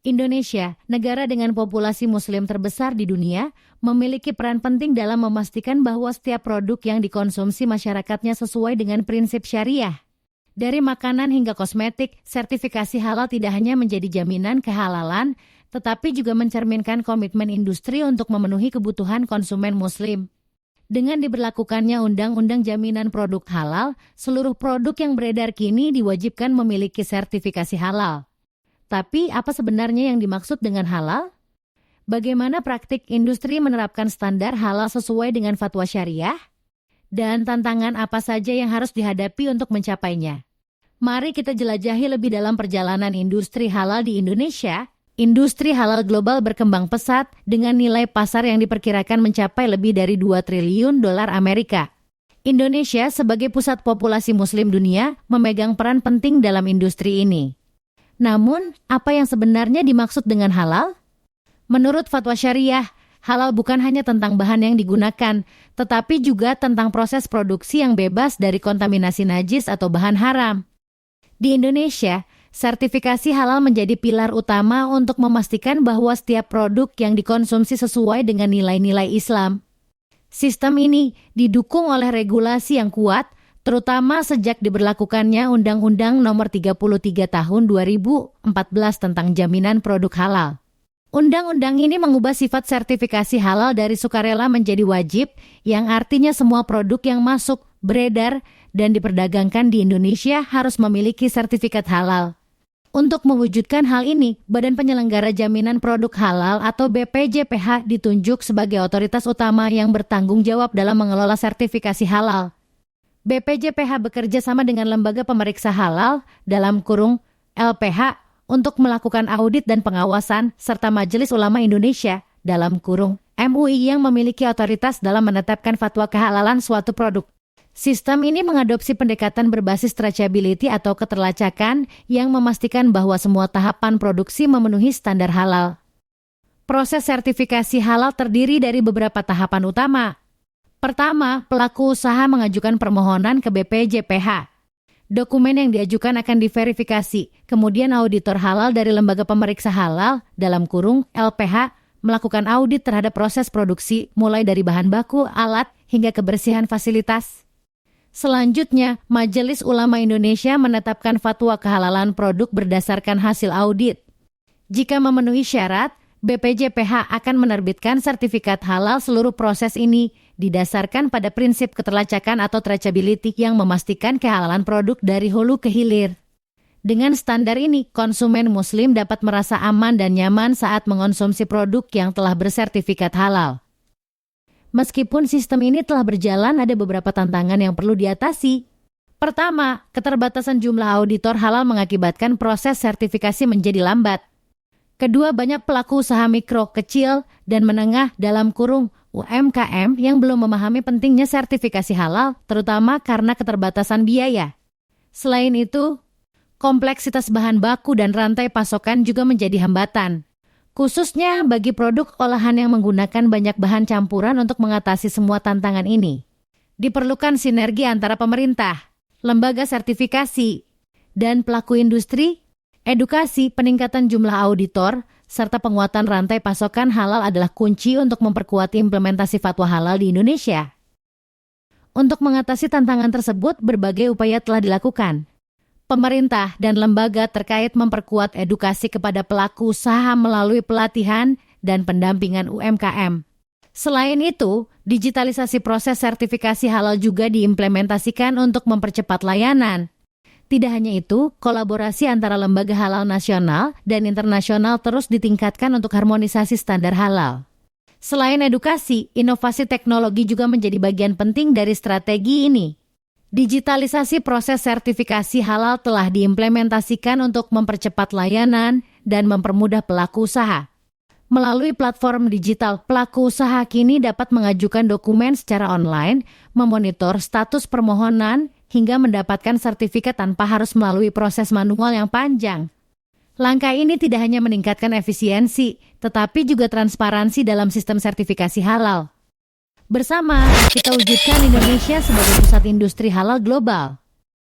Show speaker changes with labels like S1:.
S1: Indonesia, negara dengan populasi Muslim terbesar di dunia, memiliki peran penting dalam memastikan bahwa setiap produk yang dikonsumsi masyarakatnya sesuai dengan prinsip syariah. Dari makanan hingga kosmetik, sertifikasi halal tidak hanya menjadi jaminan kehalalan, tetapi juga mencerminkan komitmen industri untuk memenuhi kebutuhan konsumen Muslim. Dengan diberlakukannya Undang-Undang Jaminan Produk Halal, seluruh produk yang beredar kini diwajibkan memiliki sertifikasi halal. Tapi apa sebenarnya yang dimaksud dengan halal? Bagaimana praktik industri menerapkan standar halal sesuai dengan fatwa syariah? Dan tantangan apa saja yang harus dihadapi untuk mencapainya? Mari kita jelajahi lebih dalam perjalanan industri halal di Indonesia. Industri halal global berkembang pesat dengan nilai pasar yang diperkirakan mencapai lebih dari 2 triliun dolar Amerika. Indonesia sebagai pusat populasi Muslim dunia memegang peran penting dalam industri ini. Namun, apa yang sebenarnya dimaksud dengan halal? Menurut fatwa syariah, halal bukan hanya tentang bahan yang digunakan, tetapi juga tentang proses produksi yang bebas dari kontaminasi najis atau bahan haram. Di Indonesia, sertifikasi halal menjadi pilar utama untuk memastikan bahwa setiap produk yang dikonsumsi sesuai dengan nilai-nilai Islam. Sistem ini didukung oleh regulasi yang kuat, terutama sejak diberlakukannya Undang-Undang Nomor 33 Tahun 2014 tentang Jaminan Produk Halal. Undang-undang ini mengubah sifat sertifikasi halal dari sukarela menjadi wajib, yang artinya semua produk yang masuk, beredar, dan diperdagangkan di Indonesia harus memiliki sertifikat halal. Untuk mewujudkan hal ini, Badan Penyelenggara Jaminan Produk Halal atau BPJPH ditunjuk sebagai otoritas utama yang bertanggung jawab dalam mengelola sertifikasi halal. BPJPH bekerja sama dengan lembaga pemeriksa halal dalam kurung LPH untuk melakukan audit dan pengawasan serta Majelis Ulama Indonesia dalam kurung MUI yang memiliki otoritas dalam menetapkan fatwa kehalalan suatu produk. Sistem ini mengadopsi pendekatan berbasis traceability atau keterlacakan yang memastikan bahwa semua tahapan produksi memenuhi standar halal. Proses sertifikasi halal terdiri dari beberapa tahapan utama. Pertama, pelaku usaha mengajukan permohonan ke BPJPH. Dokumen yang diajukan akan diverifikasi, kemudian auditor halal dari lembaga pemeriksa halal dalam kurung LPH melakukan audit terhadap proses produksi mulai dari bahan baku, alat, hingga kebersihan fasilitas. Selanjutnya, Majelis Ulama Indonesia menetapkan fatwa kehalalan produk berdasarkan hasil audit. Jika memenuhi syarat, BPJPH akan menerbitkan sertifikat halal. Seluruh proses ini didasarkan pada prinsip keterlacakan atau traceability yang memastikan kehalalan produk dari hulu ke hilir. Dengan standar ini, konsumen Muslim dapat merasa aman dan nyaman saat mengonsumsi produk yang telah bersertifikat halal. Meskipun sistem ini telah berjalan, ada beberapa tantangan yang perlu diatasi. Pertama, keterbatasan jumlah auditor halal mengakibatkan proses sertifikasi menjadi lambat. Kedua, banyak pelaku usaha mikro, kecil, dan menengah dalam kurung UMKM yang belum memahami pentingnya sertifikasi halal, terutama karena keterbatasan biaya. Selain itu, kompleksitas bahan baku dan rantai pasokan juga menjadi hambatan, khususnya bagi produk olahan yang menggunakan banyak bahan campuran. Untuk mengatasi semua tantangan ini, diperlukan sinergi antara pemerintah, lembaga sertifikasi, dan pelaku industri. Edukasi, peningkatan jumlah auditor, serta penguatan rantai pasokan halal adalah kunci untuk memperkuat implementasi fatwa halal di Indonesia. Untuk mengatasi tantangan tersebut, berbagai upaya telah dilakukan. Pemerintah dan lembaga terkait memperkuat edukasi kepada pelaku usaha melalui pelatihan dan pendampingan UMKM. Selain itu, digitalisasi proses sertifikasi halal juga diimplementasikan untuk mempercepat layanan. Tidak hanya itu, kolaborasi antara lembaga halal nasional dan internasional terus ditingkatkan untuk harmonisasi standar halal. Selain edukasi, inovasi teknologi juga menjadi bagian penting dari strategi ini. Digitalisasi proses sertifikasi halal telah diimplementasikan untuk mempercepat layanan dan mempermudah pelaku usaha. Melalui platform digital, pelaku usaha kini dapat mengajukan dokumen secara online, memonitor status permohonan, hingga mendapatkan sertifikat tanpa harus melalui proses manual yang panjang. Langkah ini tidak hanya meningkatkan efisiensi, tetapi juga transparansi dalam sistem sertifikasi halal. Bersama, kita wujudkan Indonesia sebagai pusat industri halal global.